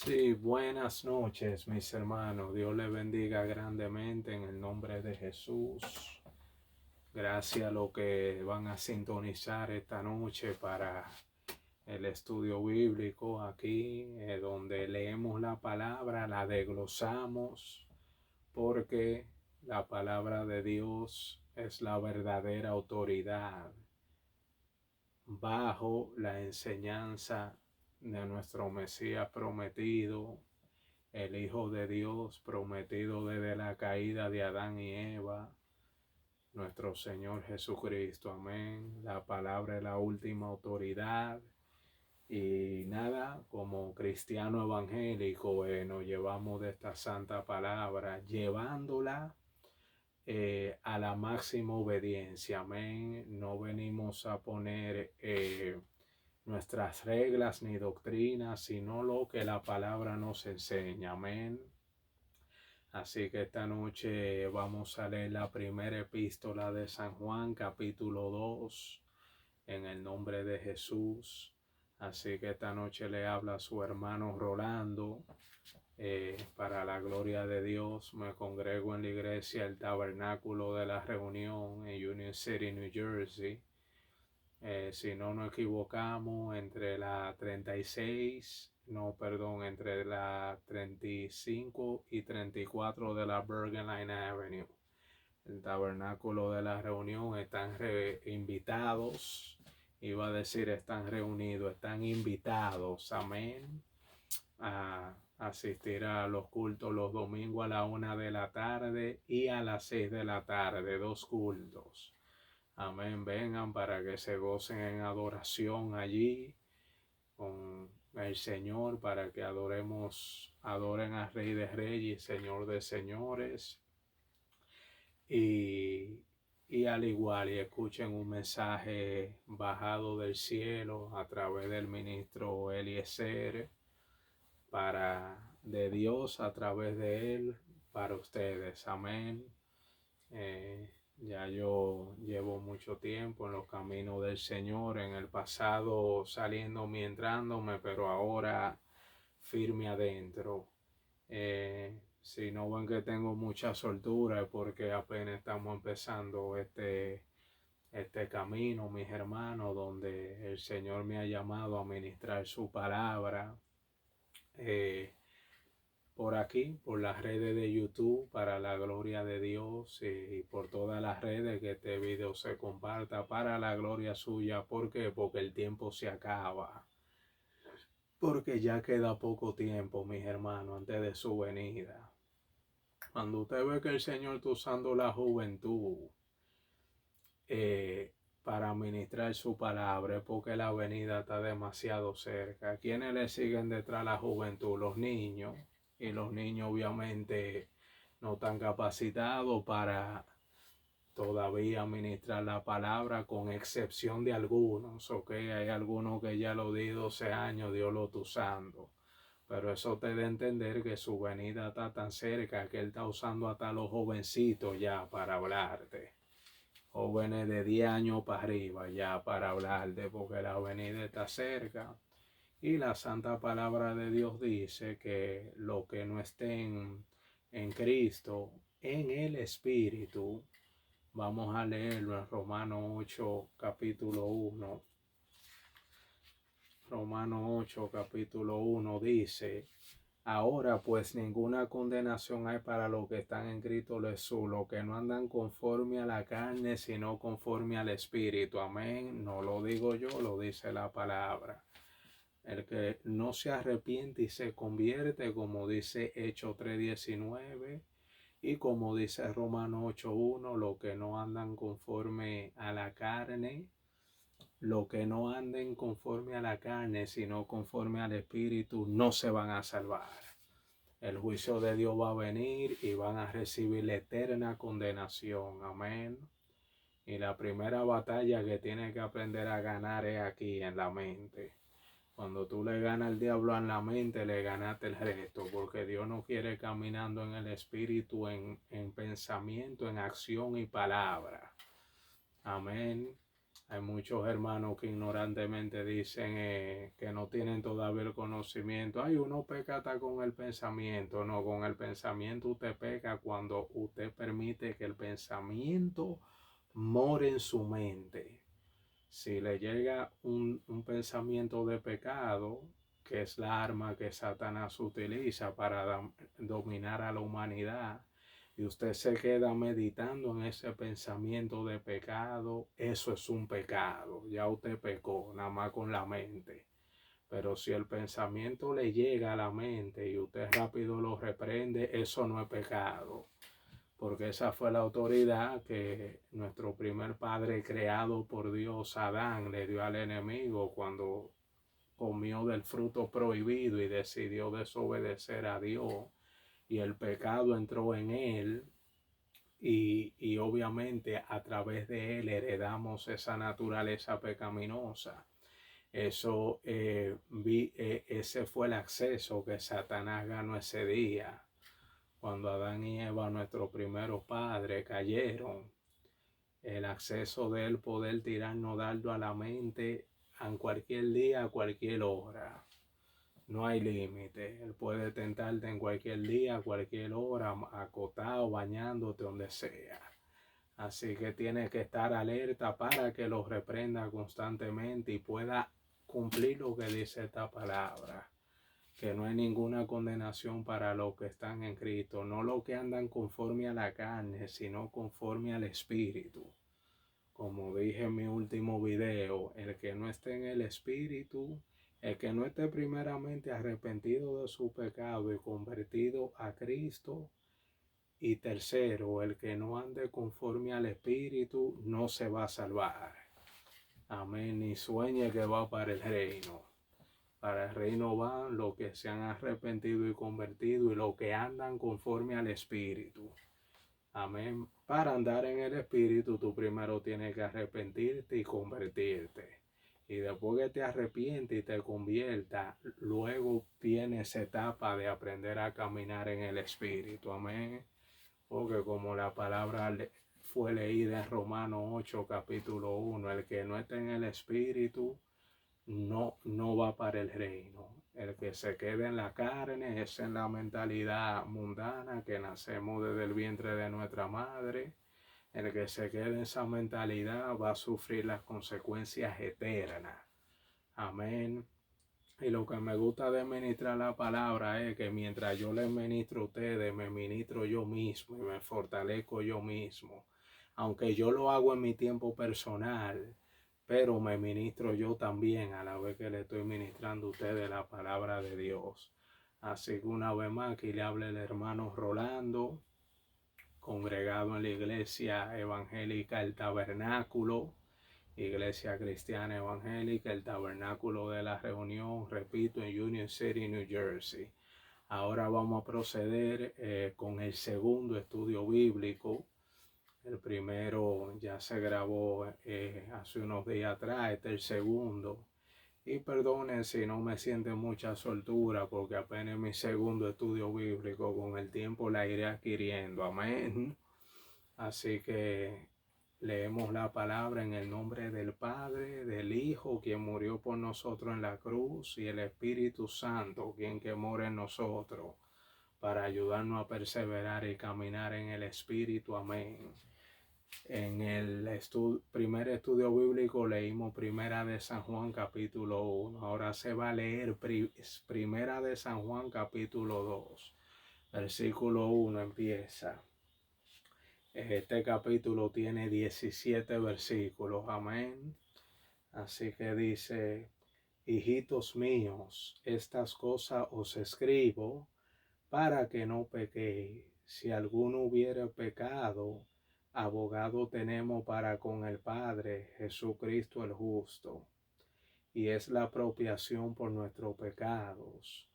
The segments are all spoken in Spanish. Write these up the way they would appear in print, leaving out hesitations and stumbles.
Sí, buenas noches, mis hermanos. Dios les bendiga grandemente en el nombre de Jesús. Gracias a los que van a sintonizar esta noche para el estudio bíblico aquí, donde leemos la palabra, la desglosamos, porque la palabra de Dios es la verdadera autoridad bajo la enseñanza de nuestro Mesías prometido, el Hijo de Dios prometido desde la caída de Adán y Eva, nuestro Señor Jesucristo. Amén. La palabra es la última autoridad. Y nada, como cristiano evangélico, nos llevamos de esta santa palabra, llevándola a la máxima obediencia. Amén. No venimos a poner nuestras reglas ni doctrinas, sino lo que la palabra nos enseña. Amén. Así que esta noche vamos a leer la primera epístola de San Juan, capítulo 2, en el nombre de Jesús. Así que esta noche le habla a su hermano Rolando. Para la gloria de Dios, me congrego en la iglesia El Tabernáculo de la Reunión en Union City, New Jersey. Si no nos equivocamos, entre la 36, entre la 35 y 34 de la Bergen Line Avenue. El Tabernáculo de la Reunión. Están invitados, iba a decir están reunidos, están invitados, amén, a asistir a los cultos los domingos a la 1 de la tarde y a las 6 de la tarde, 2 cultos. Amén. Vengan para que se gocen en adoración allí con el Señor, para que adoren al Rey de Reyes y Señor de Señores. Y al igual, y escuchen un mensaje bajado del cielo a través del ministro Eliezer, de Dios a través de él, para ustedes. Amén. Ya yo llevo mucho tiempo en los caminos del Señor, en el pasado saliéndome y entrándome, pero ahora firme adentro. Si no ven que tengo mucha soltura es porque apenas estamos empezando este camino, mis hermanos, donde el Señor me ha llamado a ministrar su palabra. Por aquí, por las redes de YouTube, para la gloria de Dios, y por todas las redes que este video se comparta para la gloria suya. ¿Por qué? Porque el tiempo se acaba. Porque ya queda poco tiempo, mis hermanos, antes de su venida. Cuando usted ve que el Señor está usando la juventud para ministrar su palabra, es porque la venida está demasiado cerca. ¿Quiénes le siguen detrás a la juventud? Los niños. Y los niños obviamente no están capacitados para todavía ministrar la palabra, con excepción de algunos, ¿ok? Hay algunos que ya lo di 12 años, Dios lo está usando. Pero eso te da a entender que su venida está tan cerca que Él está usando hasta los jovencitos ya para hablarte. Jóvenes de 10 años para arriba ya para hablarte, porque la venida está cerca. Y la santa palabra de Dios dice que los que no estén en Cristo, en el Espíritu, vamos a leerlo en Romanos 8, capítulo 1. Romanos 8, capítulo 1 dice: ahora pues ninguna condenación hay para los que están en Cristo Jesús, los que no andan conforme a la carne, sino conforme al Espíritu. Amén. No lo digo yo, lo dice la palabra. El que no se arrepiente y se convierte, como dice Hechos 3:19, y como dice Romanos 8:1, los que no andan conforme a la carne, los que no anden conforme a la carne, sino conforme al Espíritu, no se van a salvar. El juicio de Dios va a venir y van a recibir la eterna condenación. Amén. Y la primera batalla que tiene que aprender a ganar es aquí, en la mente. Cuando tú le ganas al diablo en la mente, le ganaste el resto, porque Dios no quiere caminando en el Espíritu, en pensamiento, en acción y palabra. Amén. Hay muchos hermanos que ignorantemente dicen que no tienen todavía el conocimiento. Ay, uno peca hasta con el pensamiento. No, con el pensamiento usted peca cuando usted permite que el pensamiento more en su mente. Si le llega un pensamiento de pecado, que es la arma que Satanás utiliza para dominar a la humanidad, y usted se queda meditando en ese pensamiento de pecado, eso es un pecado. Ya usted pecó, nada más con la mente. Pero si el pensamiento le llega a la mente y usted rápido lo reprende, eso no es pecado. Porque esa fue la autoridad que nuestro primer padre creado por Dios, Adán, le dio al enemigo cuando comió del fruto prohibido y decidió desobedecer a Dios. Y el pecado entró en él y obviamente a través de él heredamos esa naturaleza pecaminosa. Eso, ese fue el acceso que Satanás ganó ese día. Cuando Adán y Eva, nuestros primeros padres, cayeron, el acceso de él poder tirarnos dardo a la mente en cualquier día, a cualquier hora. No hay límite. Él puede tentarte en cualquier día, a cualquier hora, acostado, bañándote, donde sea. Así que tienes que estar alerta para que lo reprenda constantemente y pueda cumplir lo que dice esta palabra. Que no hay ninguna condenación para los que están en Cristo, no los que andan conforme a la carne, sino conforme al Espíritu. Como dije en mi último video, el que no esté en el Espíritu, el que no esté primeramente arrepentido de su pecado y convertido a Cristo, y tercero, el que no ande conforme al Espíritu, no se va a salvar. Amén, ni sueñe que va para el reino. Para el reino van los que se han arrepentido y convertido y los que andan conforme al Espíritu. Amén. Para andar en el Espíritu, tú primero tienes que arrepentirte y convertirte. Y después que te arrepientes y te conviertas, luego viene esa etapa de aprender a caminar en el Espíritu. Amén. Porque como la palabra fue leída en Romanos 8, capítulo 1, el que no está en el Espíritu, no va para el reino. El que se quede en la carne es en la mentalidad mundana que nacemos desde el vientre de nuestra madre. El que se quede en esa mentalidad va a sufrir las consecuencias eternas. Amén. Y lo que me gusta de ministrar la palabra es que mientras yo les ministro a ustedes, me ministro yo mismo y me fortalezco yo mismo. Aunque yo lo hago en mi tiempo personal, pero me ministro yo también a la vez que le estoy ministrando a ustedes la palabra de Dios. Así que una vez más aquí le habla el hermano Rolando, congregado en la iglesia evangélica El Tabernáculo, Iglesia Cristiana Evangélica, el Tabernáculo de la Reunión, repito, en Union City, New Jersey. Ahora vamos a proceder con el segundo estudio bíblico. El primero ya se grabó hace unos días atrás, este es el segundo. Y perdonen si no me siente mucha soltura, porque apenas es mi segundo estudio bíblico, con el tiempo la iré adquiriendo. Amén. Así que leemos la palabra en el nombre del Padre, del Hijo, quien murió por nosotros en la cruz, y el Espíritu Santo, quien que mora en nosotros, para ayudarnos a perseverar y caminar en el Espíritu. Amén. En el primer estudio bíblico leímos Primera de San Juan capítulo 1. Ahora se va a leer Primera de San Juan capítulo 2. Versículo 1 empieza. Este capítulo tiene 17 versículos. Amén. Así que dice: hijitos míos, estas cosas os escribo para que no pequéis. Si alguno hubiera pecado, abogado tenemos para con el Padre, Jesucristo el justo. Y es la expiación por nuestros pecados.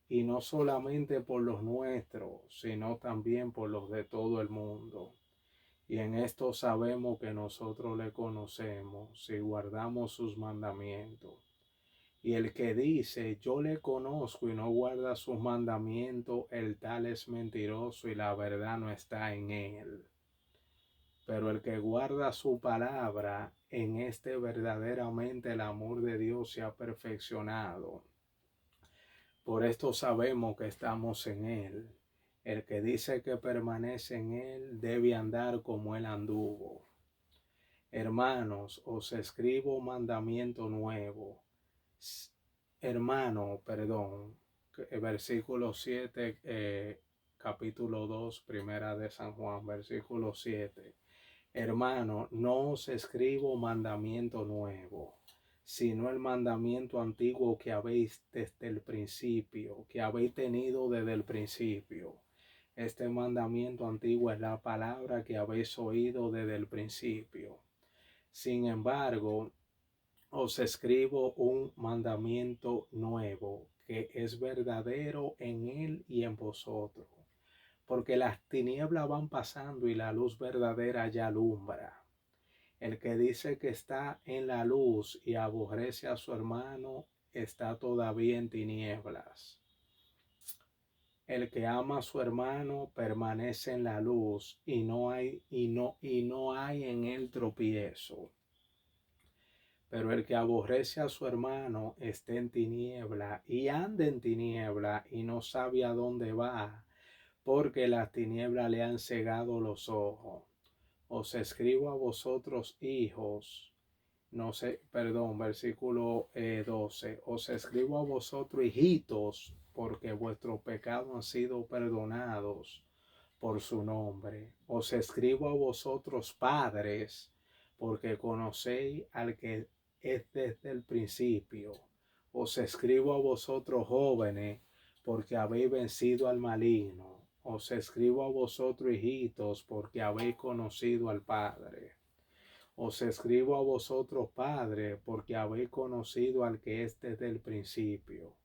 Y no solamente por los nuestros, sino también por los de todo el mundo. Y en esto sabemos que nosotros le conocemos si guardamos sus mandamientos. Y el que dice, yo le conozco y no guarda sus mandamientos, el tal es mentiroso y la verdad no está en él. Pero el que guarda su palabra, en este verdaderamente el amor de Dios se ha perfeccionado. Por esto sabemos que estamos en Él. El que dice que permanece en Él debe andar como Él anduvo. Hermanos, os escribo mandamiento nuevo. Versículo 7, capítulo 2, primera de San Juan, versículo 7. Hermano, no os escribo mandamiento nuevo, sino el mandamiento antiguo que habéis desde el principio, que habéis tenido desde el principio. Este mandamiento antiguo es la palabra que habéis oído desde el principio. Sin embargo, os escribo un mandamiento nuevo, que es verdadero en él y en vosotros, porque las tinieblas van pasando y la luz verdadera ya alumbra. El que dice que está en la luz y aborrece a su hermano está todavía en tinieblas. El que ama a su hermano permanece en la luz y no hay en él tropiezo. Pero el que aborrece a su hermano está en tiniebla y anda en tiniebla y no sabe a dónde va, porque las tinieblas le han cegado los ojos. Os escribo a vosotros, hijos, versículo 12. Os escribo a vosotros, hijitos, porque vuestros pecados han sido perdonados por su nombre. Os escribo a vosotros, padres, porque conocéis al que es desde el principio. Os escribo a vosotros, jóvenes, porque habéis vencido al maligno. Os escribo a vosotros, hijitos, porque habéis conocido al Padre. Os escribo a vosotros, padres, porque habéis conocido al que es desde el principio.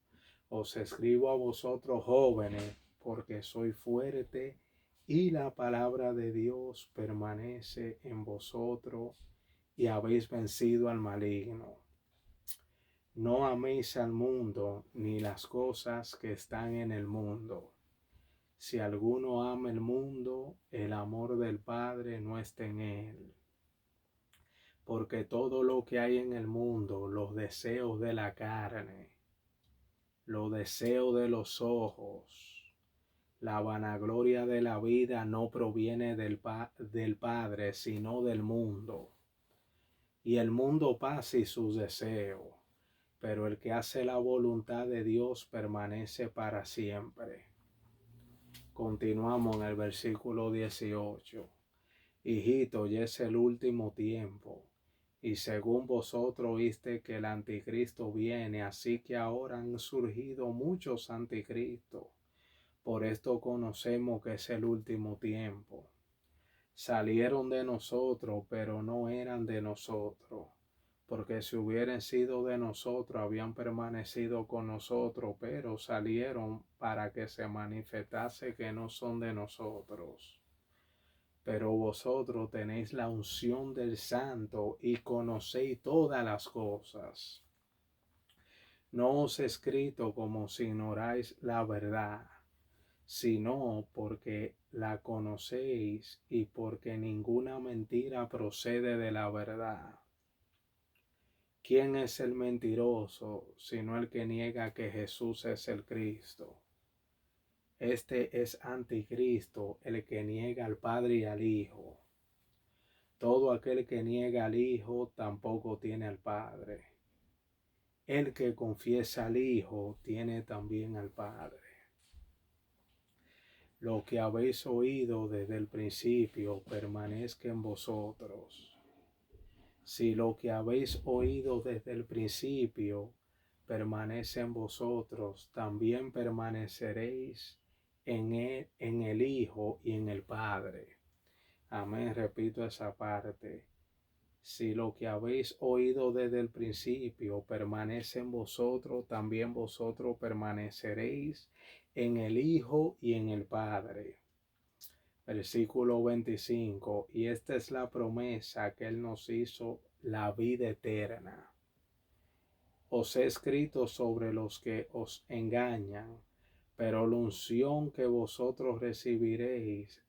Os escribo a vosotros, jóvenes, porque sois fuerte y la palabra de Dios permanece en vosotros y habéis vencido al maligno. No améis al mundo ni las cosas que están en el mundo. Si alguno ama el mundo, el amor del Padre no está en él. Porque todo lo que hay en el mundo, los deseos de la carne, los deseos de los ojos, la vanagloria de la vida no proviene del Padre, sino del mundo. Y el mundo pasa y sus deseos, pero el que hace la voluntad de Dios permanece para siempre. Continuamos en el versículo 18. Hijito, ya es el último tiempo. Y según vosotros oíste que el anticristo viene, así que ahora han surgido muchos anticristos. Por esto conocemos que es el último tiempo. Salieron de nosotros, pero no eran de nosotros. Porque si hubieran sido de nosotros, habían permanecido con nosotros, pero salieron para que se manifestase que no son de nosotros. Pero vosotros tenéis la unción del Santo y conocéis todas las cosas. No os he escrito como si ignoráis la verdad, sino porque la conocéis y porque ninguna mentira procede de la verdad. ¿Quién es el mentiroso, sino el que niega que Jesús es el Cristo? Este es anticristo, el que niega al Padre y al Hijo. Todo aquel que niega al Hijo tampoco tiene al Padre. El que confiesa al Hijo tiene también al Padre. Lo que habéis oído desde el principio permanezca en vosotros. Si lo que habéis oído desde el principio permanece en vosotros, también permaneceréis en el Hijo y en el Padre. Amén, repito esa parte. Si lo que habéis oído desde el principio permanece en vosotros, también vosotros permaneceréis en el Hijo y en el Padre. Versículo 25. Y esta es la promesa que Él nos hizo, la vida eterna. Os he escrito sobre los que os engañan, pero la unción que vosotros recibiréis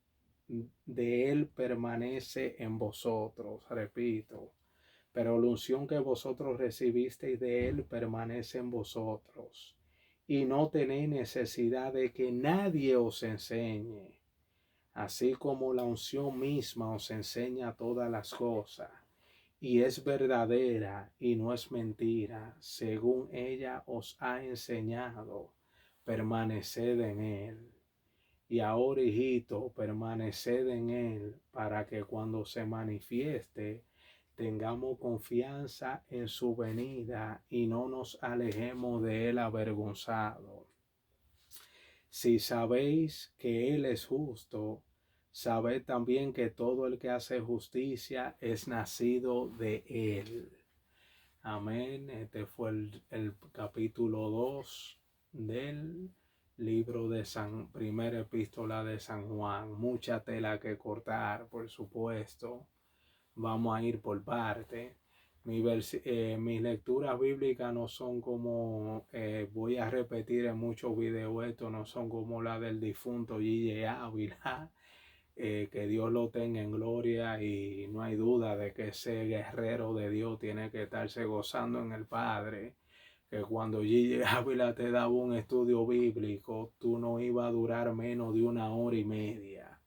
de Él permanece en vosotros. Repito, pero la unción que vosotros recibisteis de Él permanece en vosotros. Y no tenéis necesidad de que nadie os enseñe, así como la unción misma os enseña todas las cosas, y es verdadera y no es mentira, según ella os ha enseñado, permaneced en Él. Y ahora, hijito, permaneced en Él, para que cuando se manifieste, tengamos confianza en su venida y no nos alejemos de Él avergonzados. Si sabéis que Él es justo, sabed también que todo el que hace justicia es nacido de Él. Amén. Este fue el capítulo 2 del libro de primera epístola de San Juan. Mucha tela que cortar, por supuesto. Vamos a ir por parte. Mis lecturas bíblicas no son como, voy a repetir en muchos videos esto, no son como la del difunto G.J. Ávila, que Dios lo tenga en gloria, y no hay duda de que ese guerrero de Dios tiene que estarse gozando en el Padre, que cuando G.J. Ávila te daba un estudio bíblico, tú no ibas a durar menos de 1 hora y media.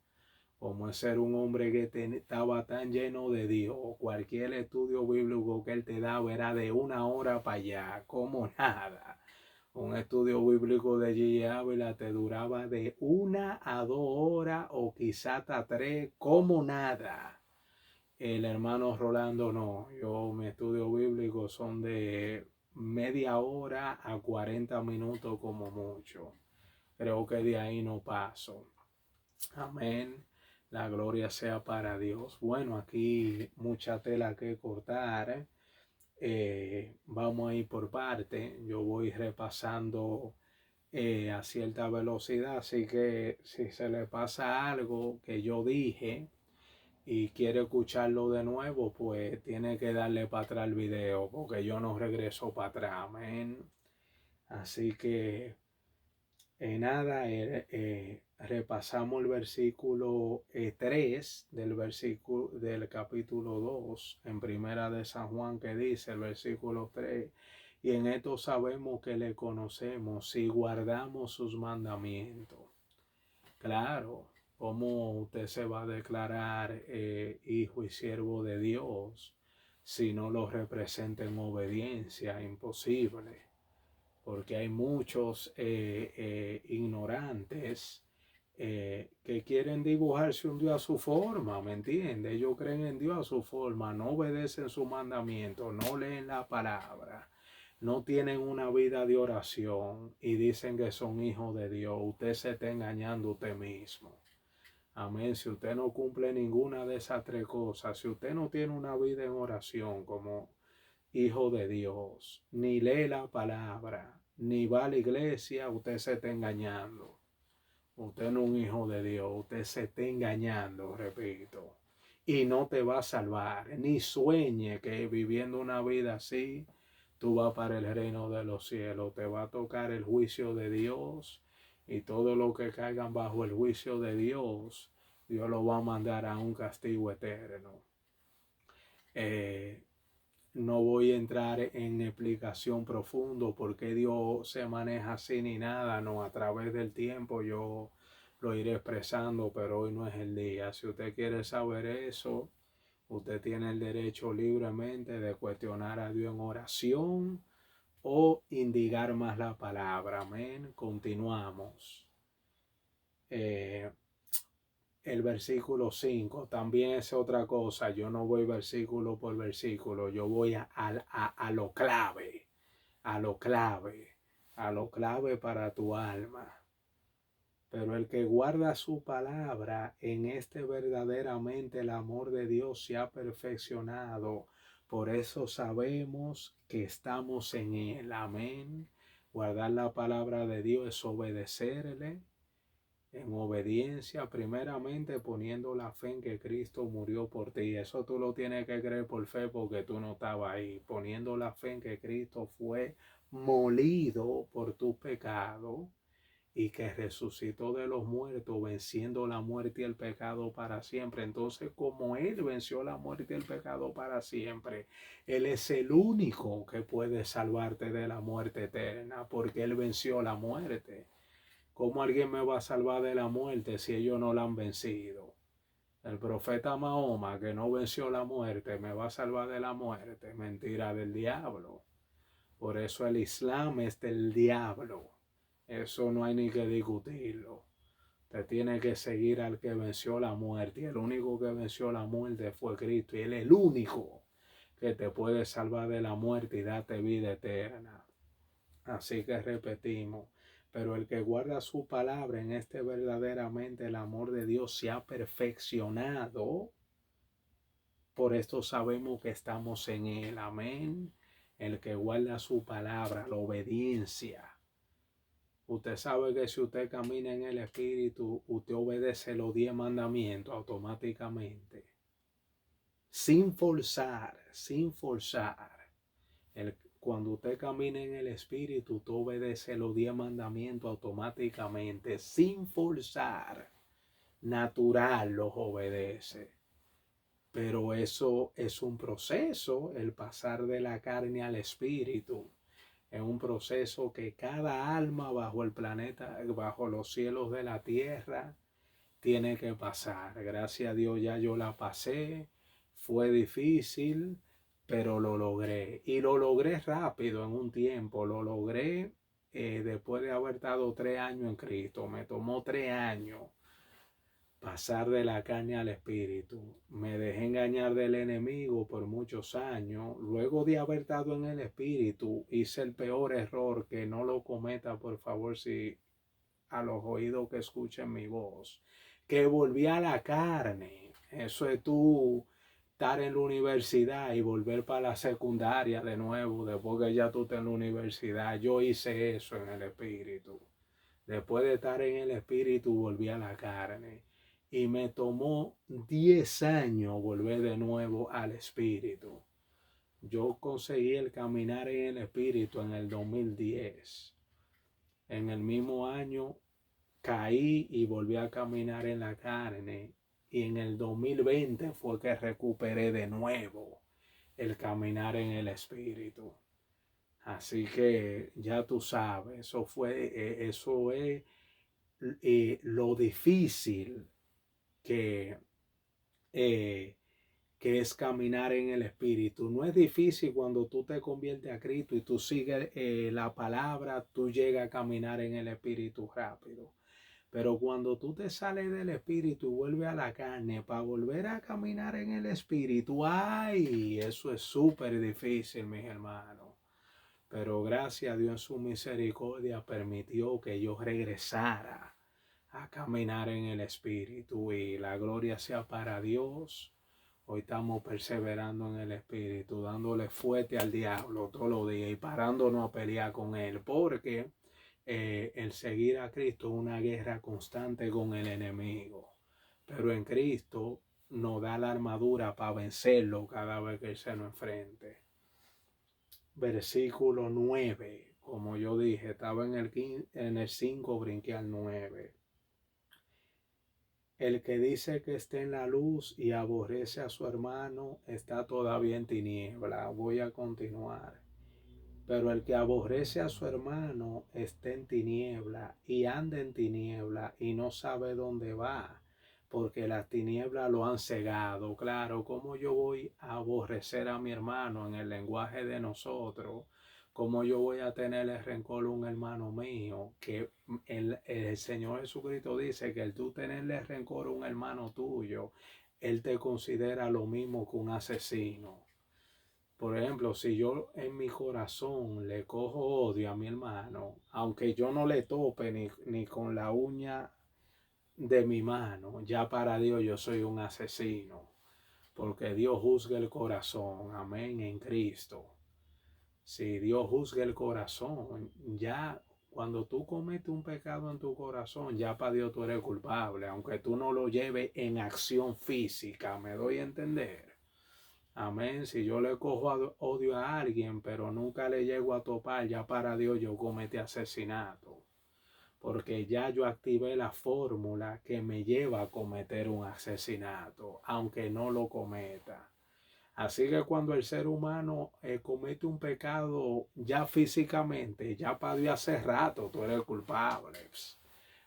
Como ser un hombre que estaba tan lleno de Dios, cualquier estudio bíblico que él te daba era de 1 hora para allá, como nada. Un estudio bíblico de G.J. Ávila te duraba de 1 a 2 horas o quizá hasta 3, como nada. El hermano Rolando no. Mi estudio bíblico son de media hora a 40 minutos como mucho. Creo que de ahí no paso. Amén. La gloria sea para Dios. Bueno, aquí mucha tela que cortar. Vamos a ir por parte. Yo voy repasando a cierta velocidad, así que si se le pasa algo que yo dije y quiere escucharlo de nuevo, pues tiene que darle para atrás el video, porque yo no regreso para atrás. Amén. Así que nada, repasamos el versículo 3 del capítulo 2 en Primera de San Juan, que dice el versículo 3: y en esto sabemos que le conocemos si guardamos sus mandamientos. Claro, ¿cómo usted se va a declarar hijo y siervo de Dios si no lo representa en obediencia? Imposible. Porque hay muchos ignorantes que quieren dibujarse un Dios a su forma, ¿me entiende? Ellos creen en Dios a su forma, no obedecen su mandamiento, no leen la palabra, no tienen una vida de oración y dicen que son hijos de Dios. Usted se está engañando usted mismo. Amén. Si usted no cumple ninguna de esas 3 cosas, si usted no tiene una vida en oración como hijo de Dios, ni lee la palabra, ni va a la iglesia, usted se está engañando. Usted no es un hijo de Dios, usted se está engañando, repito. Y no te va a salvar, ni sueñe que viviendo una vida así, tú vas para el reino de los cielos. Te va a tocar el juicio de Dios, y todo lo que caigan bajo el juicio de Dios, Dios lo va a mandar a un castigo eterno. No voy a entrar en explicación profundo por qué Dios se maneja así ni nada, no, a través del tiempo yo lo iré expresando, pero hoy no es el día. Si usted quiere saber eso, usted tiene el derecho libremente de cuestionar a Dios en oración o indicar más la palabra. Amén. Continuamos. El versículo 5 también es otra cosa. Yo no voy versículo por versículo, yo voy a lo clave, a lo clave, a lo clave para tu alma. Pero el que guarda su palabra, en este verdaderamente el amor de Dios se ha perfeccionado. Por eso sabemos que estamos en Él. Amén. Guardar la palabra de Dios es obedecerle en obediencia, primeramente poniendo la fe en que Cristo murió por ti. Eso tú lo tienes que creer por fe, porque tú no estabas ahí. Poniendo la fe en que Cristo fue molido por tu pecado y que resucitó de los muertos, venciendo la muerte y el pecado para siempre. Entonces, como Él venció la muerte y el pecado para siempre, Él es el único que puede salvarte de la muerte eterna, porque Él venció la muerte. ¿Cómo alguien me va a salvar de la muerte si ellos no la han vencido? El profeta Mahoma, que no venció la muerte, me va a salvar de la muerte. Mentira del diablo. Por eso el Islam es del diablo. Eso no hay ni que discutirlo. Te tiene que seguir al que venció la muerte. Y el único que venció la muerte fue Cristo. Y Él es el único que te puede salvar de la muerte y darte vida eterna. Así que repetimos. Pero el que guarda su palabra, en este verdaderamente el amor de Dios se ha perfeccionado. Por esto sabemos que estamos en Él. Amén. El que guarda su palabra, la obediencia. Usted sabe que si usted camina en el Espíritu, usted obedece los 10 mandamientos automáticamente. Sin forzar, sin forzar. Cuando usted camina en el Espíritu, usted obedece los 10 mandamientos automáticamente, sin forzar. Natural los obedece. Pero eso es un proceso, el pasar de la carne al Espíritu. Es un proceso que cada alma bajo el planeta, bajo los cielos de la tierra, tiene que pasar. Gracias a Dios ya yo la pasé. Fue difícil, pero lo logré. Y lo logré rápido, en un tiempo. Lo logré después de haber estado 3 años en Cristo. Me tomó 3 años pasar de la carne al espíritu. Me dejé engañar del enemigo por muchos años. Luego de haber estado en el espíritu, hice el peor error, que no lo cometa, por favor, si a los oídos que escuchen mi voz, que volví a la carne. Eso es tú estar en la universidad y volver para la secundaria de nuevo, después que ya tú estás en la universidad. Yo hice eso en el espíritu. Después de estar en el espíritu, volví a la carne. Y me tomó 10 años volver de nuevo al espíritu. Yo conseguí el caminar en el espíritu en el 2010. En el mismo año caí y volví a caminar en la carne. Y en el 2020 fue que recuperé de nuevo el caminar en el espíritu. Así que ya tú sabes, eso es lo difícil que, que es caminar en el Espíritu. No es difícil cuando tú te conviertes a Cristo y tú sigues la palabra, tú llegas a caminar en el Espíritu rápido. Pero cuando tú te sales del Espíritu y vuelves a la carne para volver a caminar en el Espíritu, ¡ay! Eso es súper difícil, mis hermanos. Pero gracias a Dios en su misericordia permitió que yo regresara a caminar en el Espíritu, y la gloria sea para Dios. Hoy estamos perseverando en el Espíritu, dándole fuerte al diablo todos los días y parándonos a pelear con él, porque el seguir a Cristo es una guerra constante con el enemigo. Pero en Cristo nos da la armadura para vencerlo cada vez que él se nos enfrente. Versículo 9, como yo dije, estaba en el 5, brinqué al 9. El que dice que está en la luz y aborrece a su hermano está todavía en tiniebla. Voy a continuar. Pero el que aborrece a su hermano está en tiniebla y anda en tiniebla y no sabe dónde va, porque las tinieblas lo han cegado. Claro, ¿cómo yo voy a aborrecer a mi hermano en el lenguaje de nosotros? ¿Cómo yo voy a tenerle rencor a un hermano mío? Que el Señor Jesucristo dice que el tú tenerle rencor a un hermano tuyo, Él te considera lo mismo que un asesino. Por ejemplo, si yo en mi corazón le cojo odio a mi hermano, aunque yo no le tope ni con la uña de mi mano, ya para Dios yo soy un asesino, porque Dios juzga el corazón, amén, en Cristo. Si Dios juzga el corazón, ya cuando tú cometes un pecado en tu corazón, ya para Dios tú eres culpable, aunque tú no lo lleves en acción física, ¿me doy a entender? Amén. Si yo le cojo odio a alguien, pero nunca le llego a topar, ya para Dios yo cometí asesinato. porque ya yo activé la fórmula que me lleva a cometer un asesinato, aunque no lo cometa. Así que cuando el ser humano comete un pecado ya físicamente, ya para Dios hace rato tú eres culpable.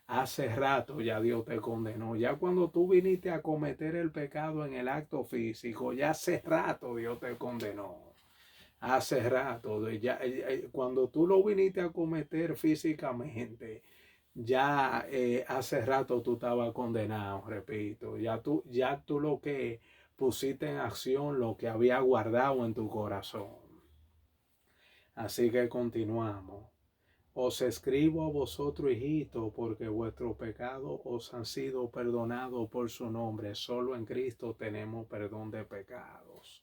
Hace rato ya Dios te condenó. Ya cuando tú viniste a cometer el pecado en el acto físico, ya hace rato Dios te condenó. Hace rato, ya, cuando tú lo viniste a cometer físicamente, ya hace rato tú estabas condenado, repito. Ya tú lo que pusiste en acción, lo que había guardado en tu corazón. Así que continuamos. Os escribo a vosotros, hijitos, porque vuestros pecados os han sido perdonados por su nombre. Solo en Cristo tenemos perdón de pecados.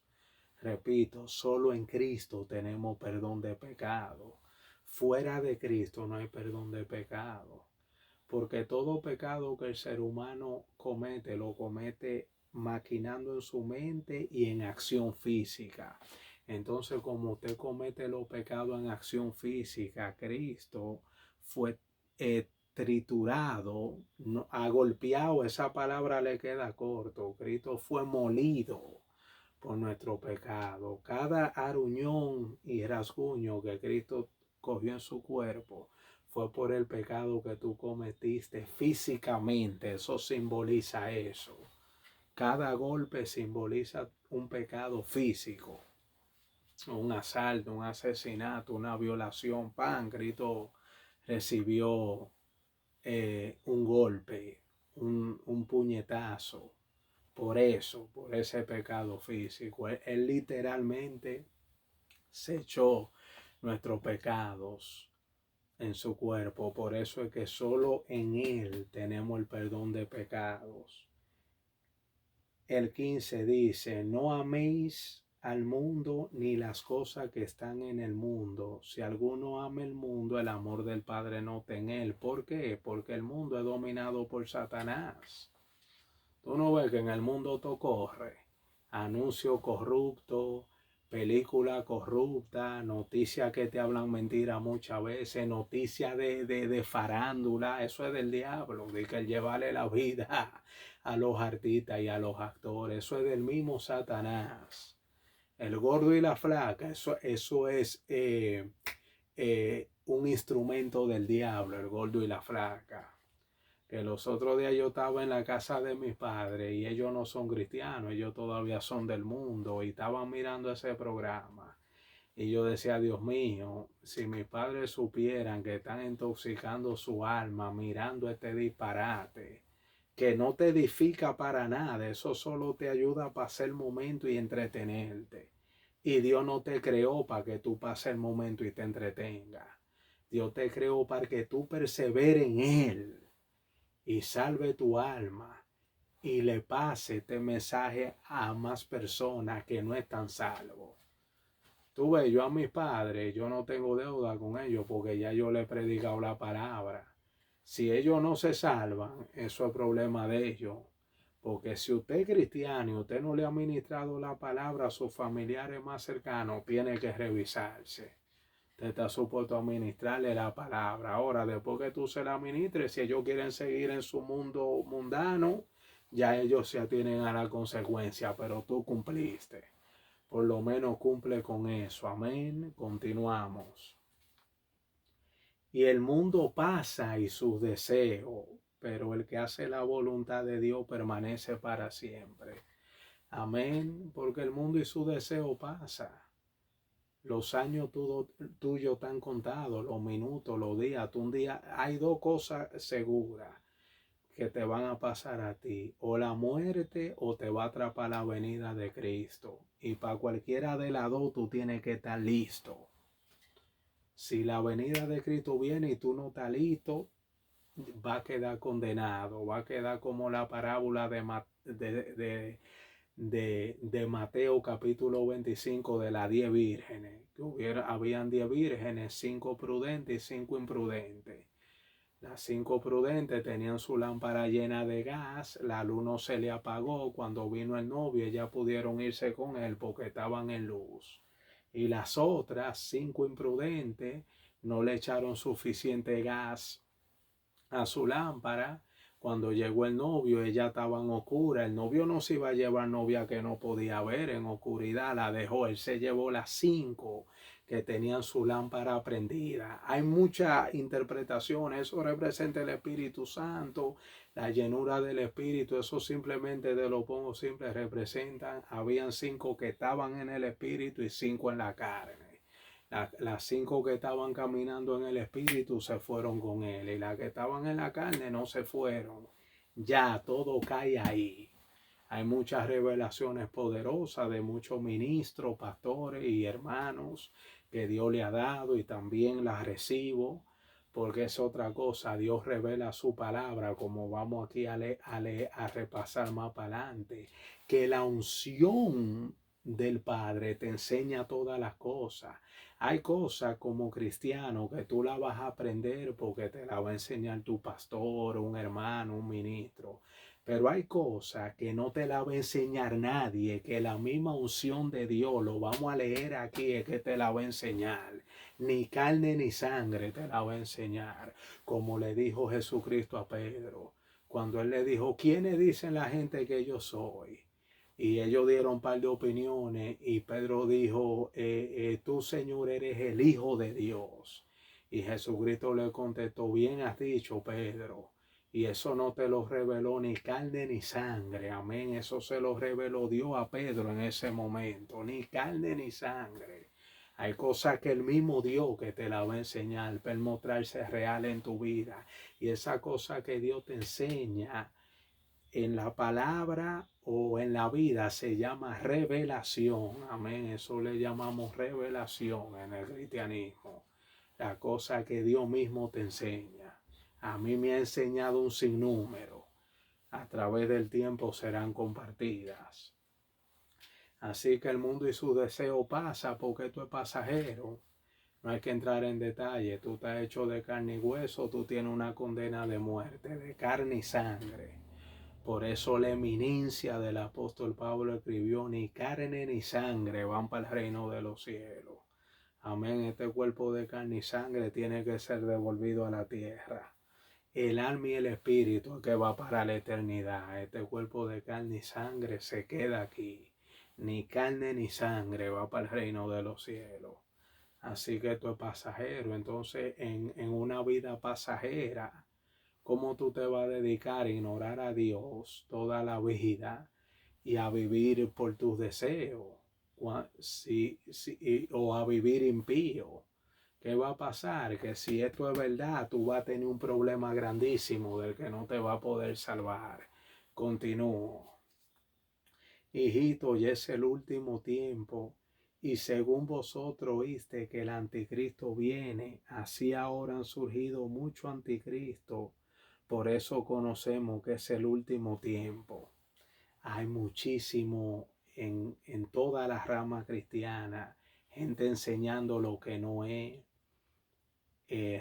Repito, solo en Cristo tenemos perdón de pecado. Fuera de Cristo no hay perdón de pecado. Porque todo pecado que el ser humano comete, lo comete maquinando en su mente y en acción física. Entonces, como usted comete los pecados en acción física, Cristo fue triturado, no, agolpeado, esa palabra le queda corto. Cristo fue molido por nuestro pecado. Cada aruñón y rasguño que Cristo cogió en su cuerpo fue por el pecado que tú cometiste físicamente. Eso simboliza eso. Cada golpe simboliza un pecado físico. Un asalto, un asesinato, una violación. Pan, Cristo recibió un golpe, un puñetazo. Por eso, por ese pecado físico. Él literalmente se echó nuestros pecados en su cuerpo. Por eso es que solo en Él tenemos el perdón de pecados. El 15 dice, no améis al mundo ni las cosas que están en el mundo. Si alguno ama el mundo, el amor del Padre no está en él. ¿Por qué? Porque el mundo es dominado por Satanás. Tú no ves que en el mundo todo corre. Anuncio corrupto, película corrupta, noticias que te hablan mentira muchas veces, noticias de farándula. Eso es del diablo, de que llevarle la vida a los artistas y a los actores. Eso es del mismo Satanás. El gordo y la flaca, eso es un instrumento del diablo, el gordo y la flaca. Que los otros días yo estaba en la casa de mis padres y ellos no son cristianos, ellos todavía son del mundo y estaban mirando ese programa. Y yo decía, Dios mío, si mis padres supieran que están intoxicando su alma mirando este disparate, que no te edifica para nada, eso solo te ayuda a pasar el momento y entretenerte. Y Dios no te creó para que tú pases el momento y te entretengas. Dios te creó para que tú perseveres en Él y salve tu alma y le pase este mensaje a más personas que no están salvos. Tú ves, yo a mis padres, yo no tengo deuda con ellos porque ya yo les he predicado la palabra. Si ellos no se salvan, eso es problema de ellos. Porque si usted es cristiano y usted no le ha ministrado la palabra a sus familiares más cercanos, tiene que revisarse. Te está supuesto a ministrarle la palabra. Ahora, después que tú se la ministres, si ellos quieren seguir en su mundo mundano, ya ellos se atienen a la consecuencia, pero tú cumpliste. Por lo menos cumple con eso. Amén. Continuamos. Y el mundo pasa y sus deseos, pero el que hace la voluntad de Dios permanece para siempre. Amén. Porque el mundo y su deseo pasa. Los años tuyos están contados, los minutos, los días. Un día, hay dos cosas seguras que te van a pasar a ti: o la muerte o te va a atrapar la venida de Cristo. Y para cualquiera de las dos tú tienes que estar listo. Si la venida de Cristo viene y tú no estás listo, va a quedar condenado, va a quedar como la parábola de Mateo capítulo 25 de las 10 vírgenes. Habían 10 vírgenes, 5 prudentes y 5 imprudentes. Las 5 prudentes tenían su lámpara llena de gas, la luz no se le apagó. Cuando vino el novio, ellas pudieron irse con él porque estaban en luz. Y las otras 5 imprudentes no le echaron suficiente gas a su lámpara. Cuando llegó el novio, ella estaba en oscura. El novio no se iba a llevar novia que no podía ver en oscuridad, la dejó. Él se llevó las 5 que tenían su lámpara prendida. Hay muchas interpretaciones. Eso representa el Espíritu Santo, la llenura del Espíritu. Eso simplemente, te lo pongo simple, representan. Habían 5 que estaban en el Espíritu y 5 en la carne. Las 5 que estaban caminando en el Espíritu se fueron con él, y las que estaban en la carne no se fueron. Ya todo cae ahí. Hay muchas revelaciones poderosas de muchos ministros, pastores y hermanos que Dios le ha dado, y también las recibo, porque es otra cosa. Dios revela su palabra, como vamos aquí a repasar más para adelante, que la unción del Padre te enseña todas las cosas. Hay cosas como cristiano que tú la vas a aprender porque te la va a enseñar tu pastor, un hermano, un ministro. Pero hay cosas que no te la va a enseñar nadie, que la misma unción de Dios, lo vamos a leer aquí, es que te la va a enseñar. Ni carne ni sangre te la va a enseñar. Como le dijo Jesucristo a Pedro, cuando él le dijo, ¿quiénes dicen la gente que yo soy? Y ellos dieron un par de opiniones, y Pedro dijo, tú, Señor, eres el Hijo de Dios. Y Jesucristo le contestó, bien has dicho, Pedro. Y eso no te lo reveló ni carne ni sangre. Amén. Eso se lo reveló Dios a Pedro en ese momento. Ni carne ni sangre. Hay cosas que el mismo Dios que te la va a enseñar para mostrarse real en tu vida. Y esa cosa que Dios te enseña en la palabra o en la vida se llama revelación. Amén. Eso le llamamos revelación en el cristianismo. La cosa que Dios mismo te enseña. A mí me ha enseñado un sinnúmero. A través del tiempo serán compartidas. Así que el mundo y su deseo pasa, porque esto es pasajero. No hay que entrar en detalle. Tú estás hecho de carne y hueso. Tú tienes una condena de muerte, de carne y sangre. Por eso la eminencia del apóstol Pablo escribió, ni carne ni sangre van para el reino de los cielos. Amén. Este cuerpo de carne y sangre tiene que ser devolvido a la tierra. El alma y el espíritu que va para la eternidad. Este cuerpo de carne y sangre se queda aquí. Ni carne ni sangre va para el reino de los cielos. Así que esto es pasajero. Entonces, en una vida pasajera, ¿cómo tú te vas a dedicar a ignorar a Dios toda la vida y a vivir por tus deseos? O a vivir impío. ¿Qué va a pasar? Que si esto es verdad, tú vas a tener un problema grandísimo del que no te va a poder salvar. Continúo. Hijito, ya es el último tiempo, y según vosotros oíste que el anticristo viene, así ahora han surgido muchos anticristos. Por eso conocemos que es el último tiempo. Hay muchísimo en toda la rama cristiana, gente enseñando lo que no es,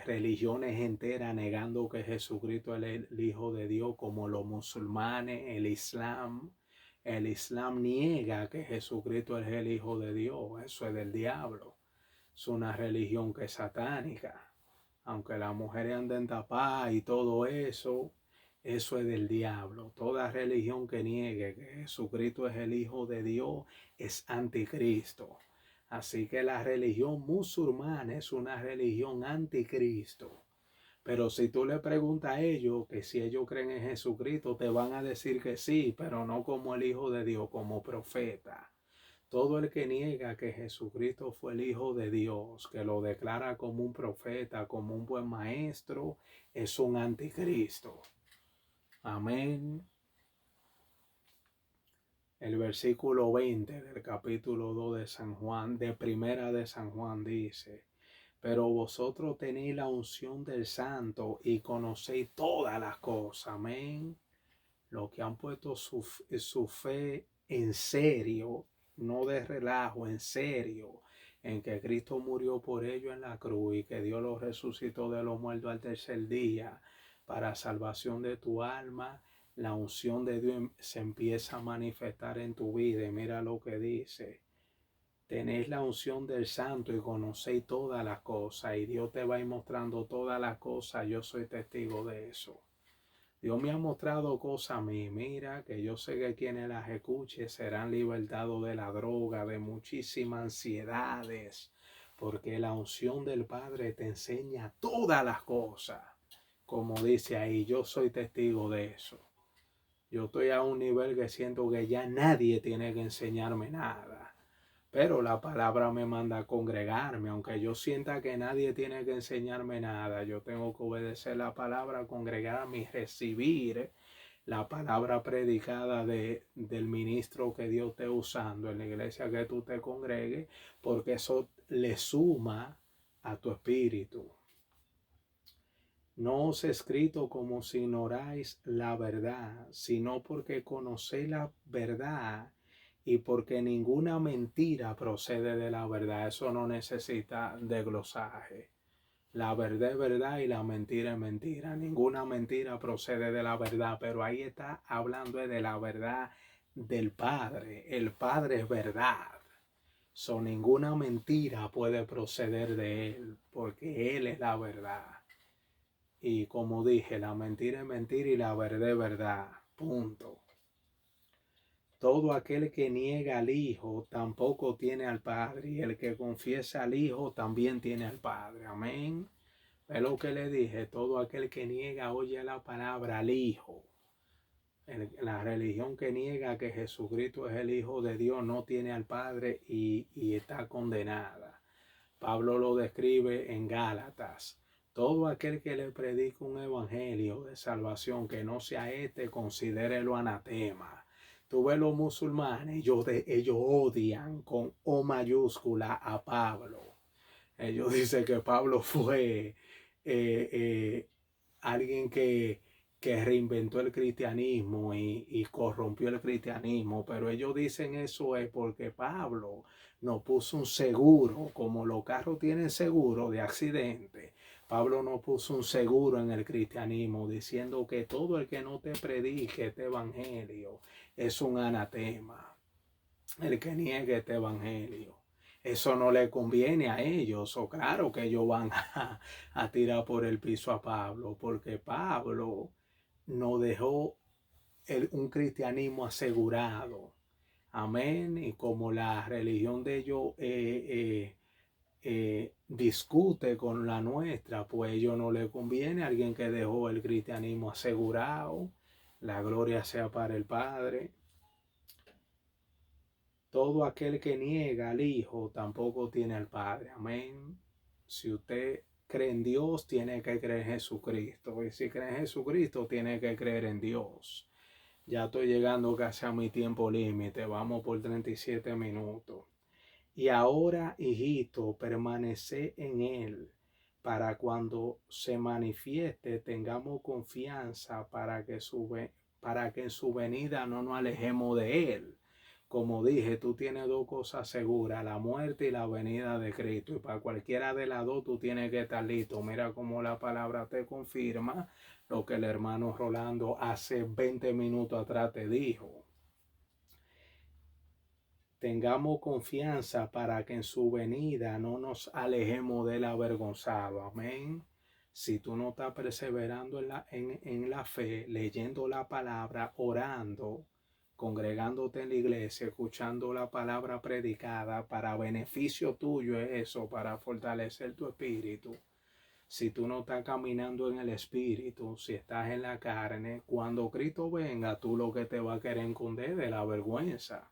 religiones enteras negando que Jesucristo es el Hijo de Dios, como los musulmanes, el Islam. El Islam niega que Jesucristo es el Hijo de Dios. Eso es del diablo. Es una religión que es satánica. Aunque las mujeres anden tapadas y todo eso, eso es del diablo. Toda religión que niegue que Jesucristo es el Hijo de Dios es anticristo. Así que la religión musulmana es una religión anticristo. Pero si tú le preguntas a ellos que si ellos creen en Jesucristo, te van a decir que sí, pero no como el Hijo de Dios, como profeta. Todo el que niega que Jesucristo fue el Hijo de Dios, que lo declara como un profeta, como un buen maestro, es un anticristo. Amén. El versículo 20 del capítulo 2 de San Juan, de Primera de San Juan, dice: pero vosotros tenéis la unción del Santo y conocéis todas las cosas. Amén. Los que han puesto su fe en serio, no de relajo, en serio, en que Cristo murió por ellos en la cruz y que Dios los resucitó de los muertos al tercer día para salvación de tu alma. La unción de Dios se empieza a manifestar en tu vida. Y mira lo que dice: tenéis la unción del Santo y conocéis todas las cosas, y Dios te va a ir mostrando todas las cosas. Yo soy testigo de eso. Dios me ha mostrado cosas a mí, mira, que yo sé que quienes las escuchen serán libertados de la droga, de muchísimas ansiedades, porque la unción del Padre te enseña todas las cosas. Como dice ahí, yo soy testigo de eso. Yo estoy a un nivel que siento que ya nadie tiene que enseñarme nada. Pero la palabra me manda a congregarme, aunque yo sienta que nadie tiene que enseñarme nada. Yo tengo que obedecer la palabra, congregarme y recibir la palabra predicada del ministro que Dios esté usando en la iglesia que tú te congregues, porque eso le suma a tu espíritu. No os he escrito como si ignoráis la verdad, sino porque conocéis la verdad y porque ninguna mentira procede de la verdad. Eso no necesita de glosaje. La verdad es verdad y la mentira es mentira. Ninguna mentira procede de la verdad, pero ahí está hablando de la verdad del Padre. El Padre es verdad. Ninguna mentira puede proceder de Él, porque Él es la verdad. Y como dije, la mentira es mentira y la verdad es verdad. Punto. Todo aquel que niega al Hijo tampoco tiene al Padre, y el que confiesa al Hijo también tiene al Padre. Amén. Es lo que le dije, todo aquel que niega, oye la palabra, al Hijo. La religión que niega que Jesucristo es el Hijo de Dios no tiene al Padre y está condenada. Pablo lo describe en Gálatas. Todo aquel que le predica un evangelio de salvación que no sea considérelo anatema. Tú ves los musulmanes, ellos odian con O mayúscula a Pablo. Ellos dicen que Pablo fue alguien que reinventó el cristianismo y corrompió el cristianismo, pero ellos dicen eso es porque Pablo no puso un seguro, como los carros tienen seguro de accidente. Pablo no puso un seguro en el cristianismo, diciendo que todo el que no te predique este evangelio es un anatema, el que niegue este evangelio. Eso no le conviene a ellos, o claro que ellos van a tirar por el piso a Pablo, porque Pablo no dejó un cristianismo asegurado. Amén. Y como la religión de ellos discute con la nuestra, pues a ellos no le conviene. Alguien que dejó el cristianismo asegurado, la gloria sea para el Padre. Todo aquel que niega al Hijo tampoco tiene al Padre. Amén. Si usted cree en Dios, tiene que creer en Jesucristo. Y si cree en Jesucristo, tiene que creer en Dios. Ya estoy llegando casi a mi tiempo límite. Vamos por 37 minutos. Y ahora, hijito, permanece en Él, para cuando se manifieste tengamos confianza para que en su venida no nos alejemos de Él. Como dije, tú tienes dos cosas seguras, la muerte y la venida de Cristo. Y para cualquiera de las dos tú tienes que estar listo. Mira cómo la palabra te confirma lo que el hermano Rolando hace 20 minutos atrás te dijo. Tengamos confianza para que en su venida no nos alejemos del avergonzado. Amén. Si tú no estás perseverando en la fe, leyendo la palabra, orando, congregándote en la iglesia, escuchando la palabra predicada, para beneficio tuyo es eso, para fortalecer tu espíritu. Si tú no estás caminando en el espíritu, si estás en la carne, cuando Cristo venga, tú lo que te va a querer esconder de la vergüenza.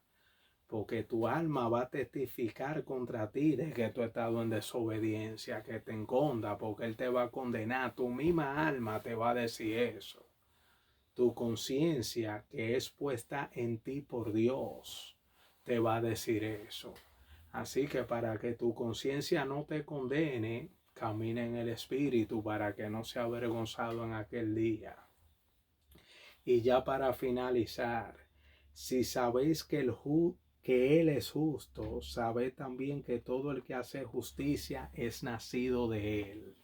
Porque tu alma va a testificar contra ti de que tú has estado en desobediencia, que te enconda, porque Él te va a condenar. Tu misma alma te va a decir eso. Tu conciencia, que es puesta en ti por Dios, te va a decir eso. Así que para que tu conciencia no te condene, camina en el Espíritu para que no sea avergonzado en aquel día. Y ya para finalizar, si sabéis que Él es justo, sabed también que todo el que hace justicia es nacido de Él.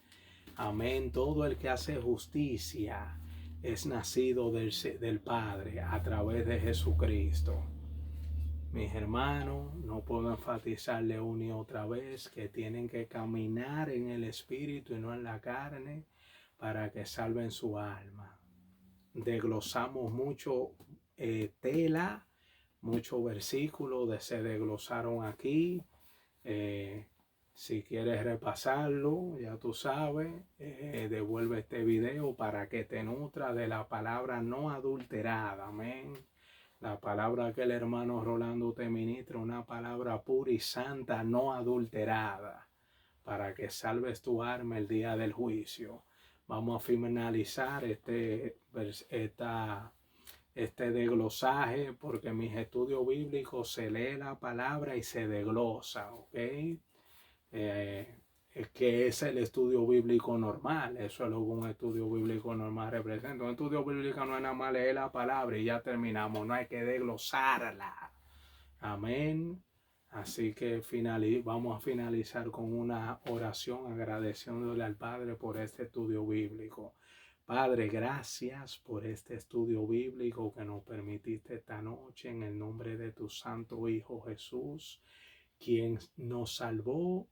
Amén. Todo el que hace justicia es nacido del Padre a través de Jesucristo. Mis hermanos, no puedo enfatizarle una y otra vez que tienen que caminar en el Espíritu y no en la carne para que salven su alma. Desglosamos mucho tela, muchos versículos se desglosaron aquí. Si quieres repasarlo, ya tú sabes, devuelve este video para que te nutra de la palabra no adulterada. Amén. La palabra que el hermano Rolando te ministra, una palabra pura y santa, no adulterada, para que salves tu alma el día del juicio. Vamos a finalizar este desglosaje, porque en mis estudios bíblicos se lee la palabra y se desglosa, ¿ok? Que es el estudio bíblico normal. Eso es lo que un estudio bíblico normal representa. Un estudio bíblico no es nada más leer la palabra y ya terminamos. No hay que desglosarla. Amén. Así que vamos a finalizar con una oración agradeciéndole al Padre por este estudio bíblico. Padre, gracias por este estudio bíblico que nos permitiste esta noche en el nombre de tu Santo Hijo Jesús, quien nos salvó,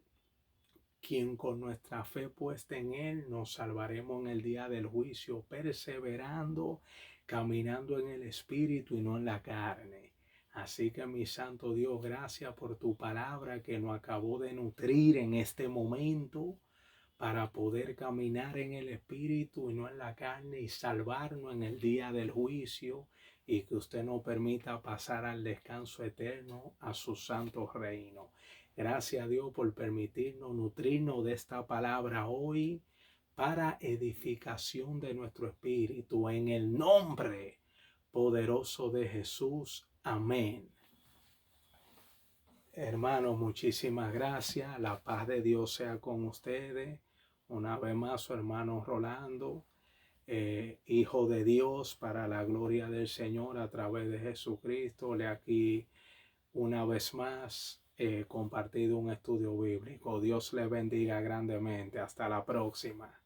quien con nuestra fe puesta en Él nos salvaremos en el día del juicio, perseverando, caminando en el Espíritu y no en la carne. Así que mi Santo Dios, gracias por tu palabra que nos acabó de nutrir en este momento para poder caminar en el Espíritu y no en la carne y salvarnos en el día del juicio y que usted nos permita pasar al descanso eterno a su santo reino. Gracias a Dios por permitirnos nutrirnos de esta palabra hoy para edificación de nuestro espíritu en el nombre poderoso de Jesús. Amén. Hermanos, muchísimas gracias. La paz de Dios sea con ustedes. Una vez más, su hermano Rolando, Hijo de Dios, para la gloria del Señor a través de Jesucristo. Le aquí una vez más compartido un estudio bíblico. Dios le bendiga grandemente. Hasta la próxima.